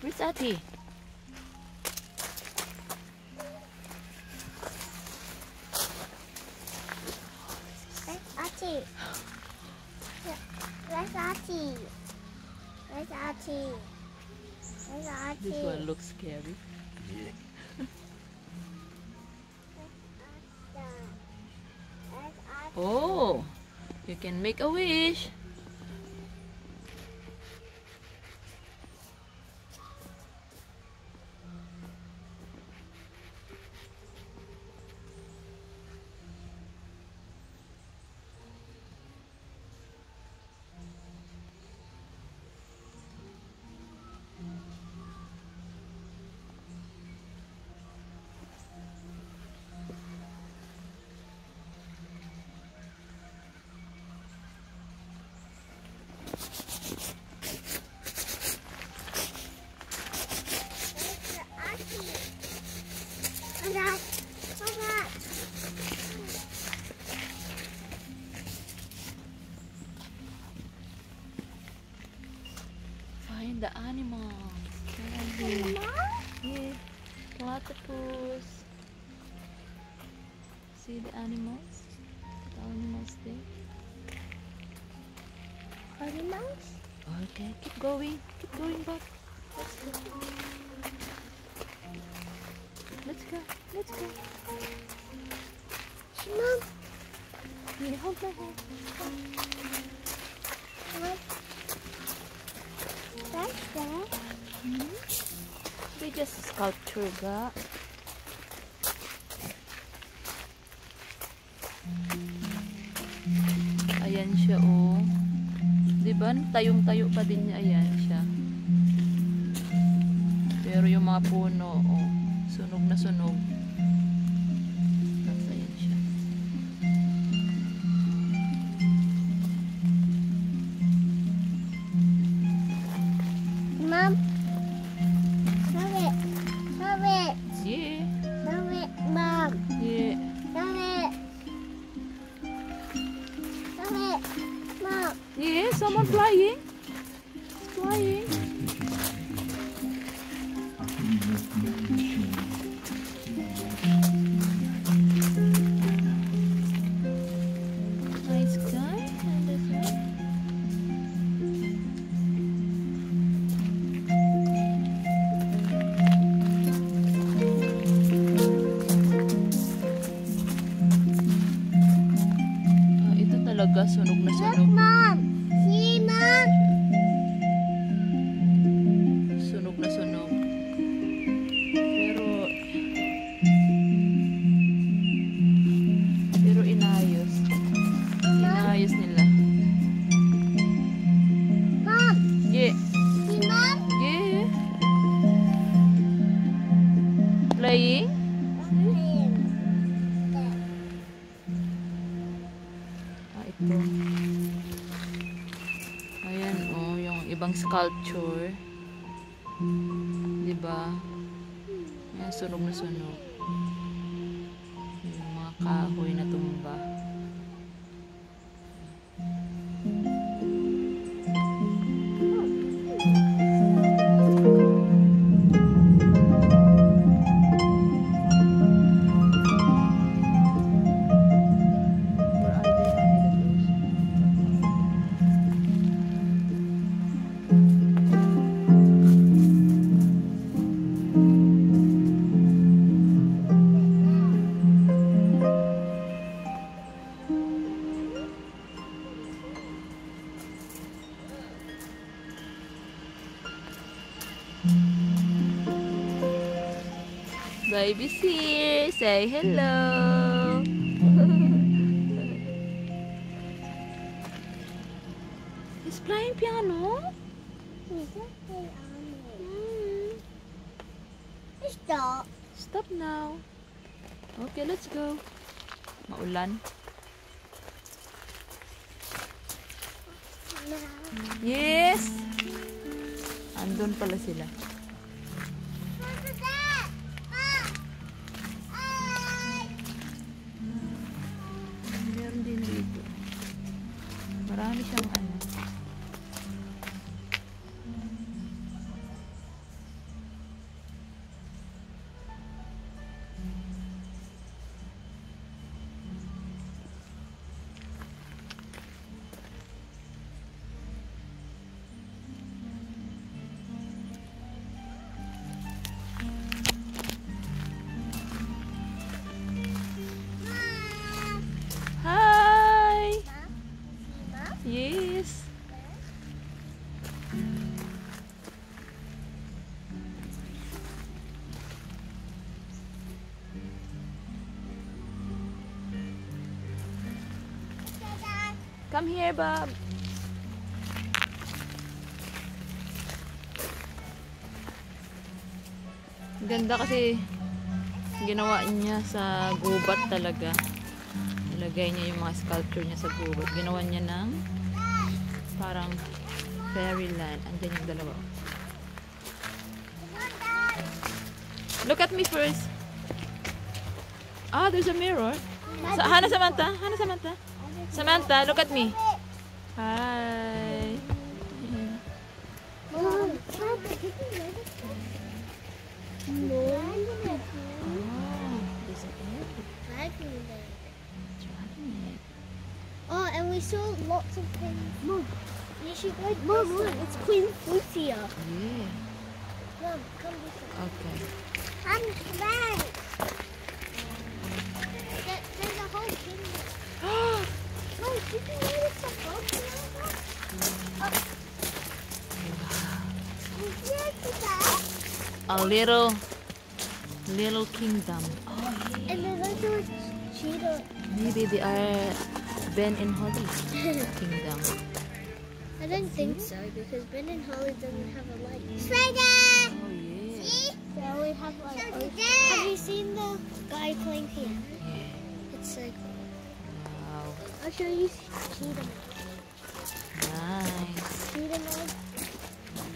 Where's Ate? Archie. Where's Archie? Where's Archie? Where's Archie? This one looks scary. Yeah. Where's Archie? Oh, you can make a wish. Find the animals. Candy. Yeah, platypus. See the animals? The animals there. Animals? Okay, keep going. Keep going, Bob. Let's go. Let's go. Let's go. Mom, Here, hold my hand. what's that? They just sculpture ga. Ayan siya, oh. Diba? Tayong-tayo pa din niya. Ayan siya. Pero yung mga puno, oh, sunog na sunog. Tapos ayan siya. Mom, stop it. Stop it. Yeah. Stop it, Mom. Yeah. Stop it. Stop it. Mom. Yeah, someone flying. It's flying. Nice guy. And this one. Ah, ito talaga sunog na Look, sunog. Mom. See, Mom. Sunog na sunog. Pero inayos. Inayos nila. Mom. Yeah. See, Mom. Yeah. Playing? Ah, ito. Ayan, oh, yung ibang sculpture. Diba? Ayan, sunog na sunog. Yung mga kahoy na tumba. Where are they? Baby's here. Say hello. He's playing piano. Stop. Stop now. Okay, let's go. Maulan. Yes. Andun pala sila. Meron din dito. Marami siyang ano. Come here, Bob. Ganda kasi ginawa niya sa gubat talaga. Ilagay niya yung mga sculpture niya sa gubat. Ginawa niya ng parang fairyland. Andyan yung dalawa. Look at me first. Ah, there's a mirror. Hana Samantha. Hana Samantha. Samantha, look at me. Hi. Mom. Oh, and we saw lots of things. Mom, you should go. Mom, look, it's Queen Futia. Yeah. Mom, come this way. Okay. I'm back. There's a whole kingdom. Mom, did you notice the boat? A little kingdom. Oh, And there's also a cheetah. maybe they are Ben and Holly kingdom. I don't think so because Ben and Holly doesn't have a light. Spider! Oh yeah. See? They only have like. Have you seen the guy playing piano? Yeah. It's so cool. Wow. I'll show you cheetah. Nice. Cheetah mode.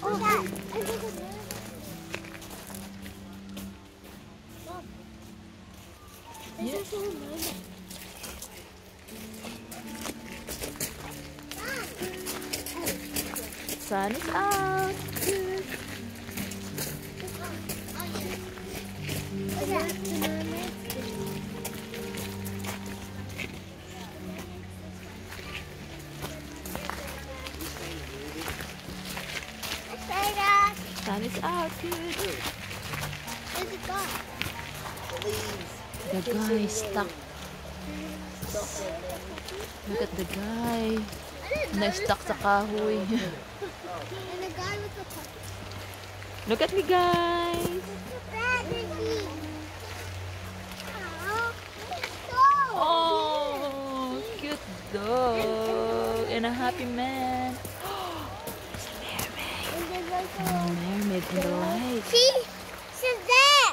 Oh, Dad! I think it's there. Mom. There's Yeah. also a mermaid. Sun is out. Sun is out. Good. The guy is stuck. Look at the guy. Na-stuck sa kahoy. And the guy with the puppet. Look at me, guys. Oh, cute dog. And a happy man. There's a mermaid. And there's like A mermaid in the light. see, she's there.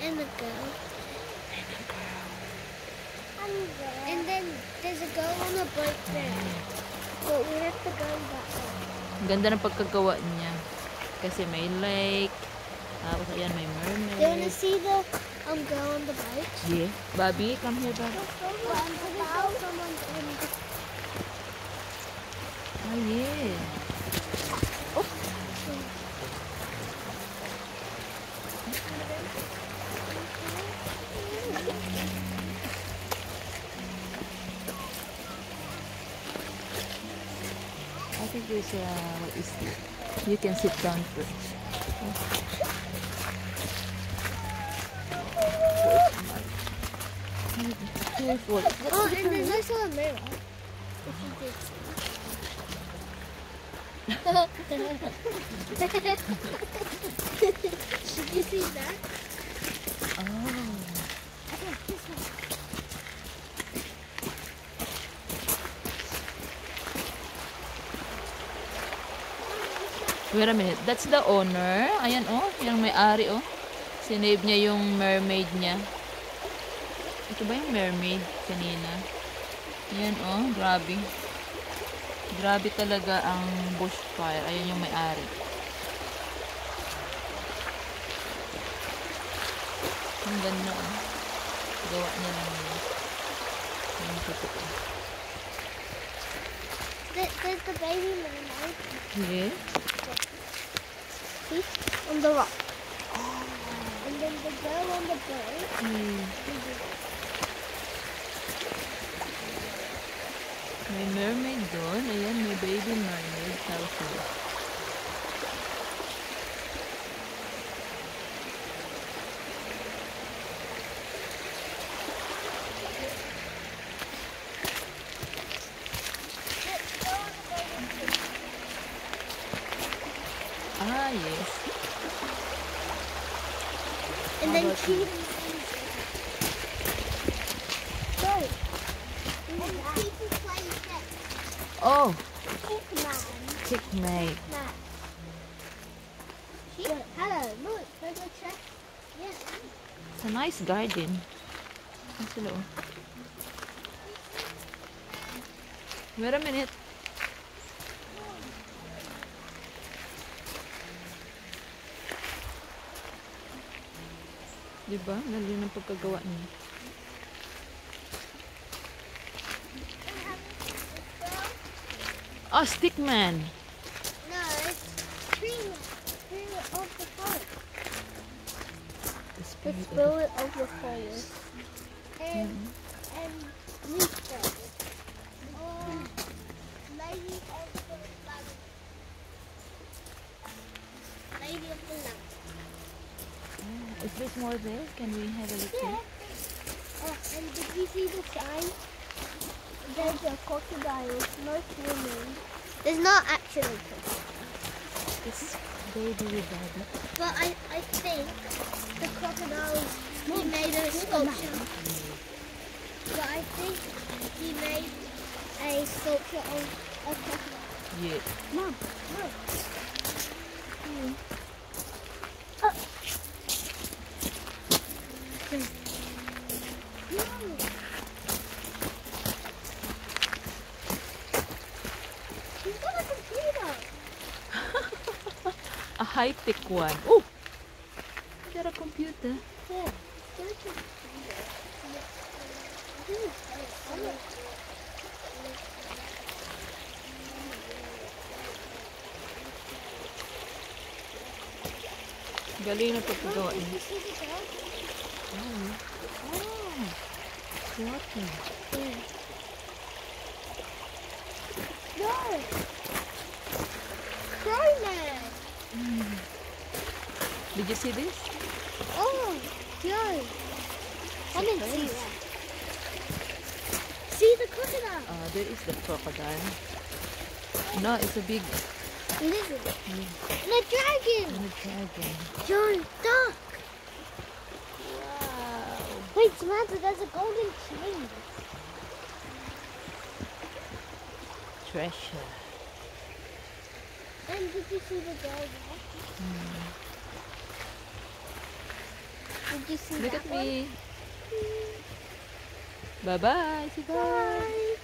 And the girl. And then there's a girl on the boat there. But we have to go that way. Ang ganda ng pagkagawa niya. Kasi may lake. Tapos ayan, may Do you want to mermaid. see the girl on the boat? Yeah. Bobby, come here, Bobby. Oh, yeah. I think there's a, what is it? You can sit down first. Careful. Oh, and there's also a mirror. If you did see. Did you see that? Oh. Okay, this one. Wait a minute. That's the owner. Ayan, oh. Yung may-ari, oh. Sinave niya yung mermaid niya. Ito ba yung mermaid kanina? Ayan, oh. Grabe. Grabe talaga ang bushfire. Ayan yung may-ari. Ang ganda, oh. Gawa niya lang yun. Yung totoo. There's the baby mermaid. Yeah. See? On the rock. And then the girl on the boat. May mermaid doon. Ayan, may baby mermaid. Tapos yun. Ah, yes. And How then about she. you? Go. And people play Oh, Stickman. chickmate. Man. Hello, look, there's a check. Yes. It's a nice garden. Ang sila, oh. Wait a minute. Diba? Galing ang pagkagawa niya. Oh, stickman. No, it's spirit of the forest. The The spirit of the- spirit of the forest. And newspaper. Oh, lady of the lamp. Lady of the lamp. Is there more there? Can we have a look? Yeah. Oh, and did you see the sign? There's a crocodile, no swimming. There's not actually crocodile. It's baby with daddy. But I think the crocodile, he made a sculpture. But I think he made a sculpture of a crocodile. Yeah. Mom, look. He's got a computer. A high-tech one. Oh! Is that a computer? Yeah, get a computer. Galing na pagkagawa Did niya. you see the dog? Oh. Oh. Water. Yeah. No! Crowman! Did you see this? Oh, Joe. I didn't see that. See the crocodile? There is the crocodile. No, it's a big Lizard. And a dragon. dragon. Joe, duck. Wow. Wait, Samantha, there's a golden chain. Treasure. And did you see the dog? Did you see Look that at me. Bye-bye. Say bye. Bye.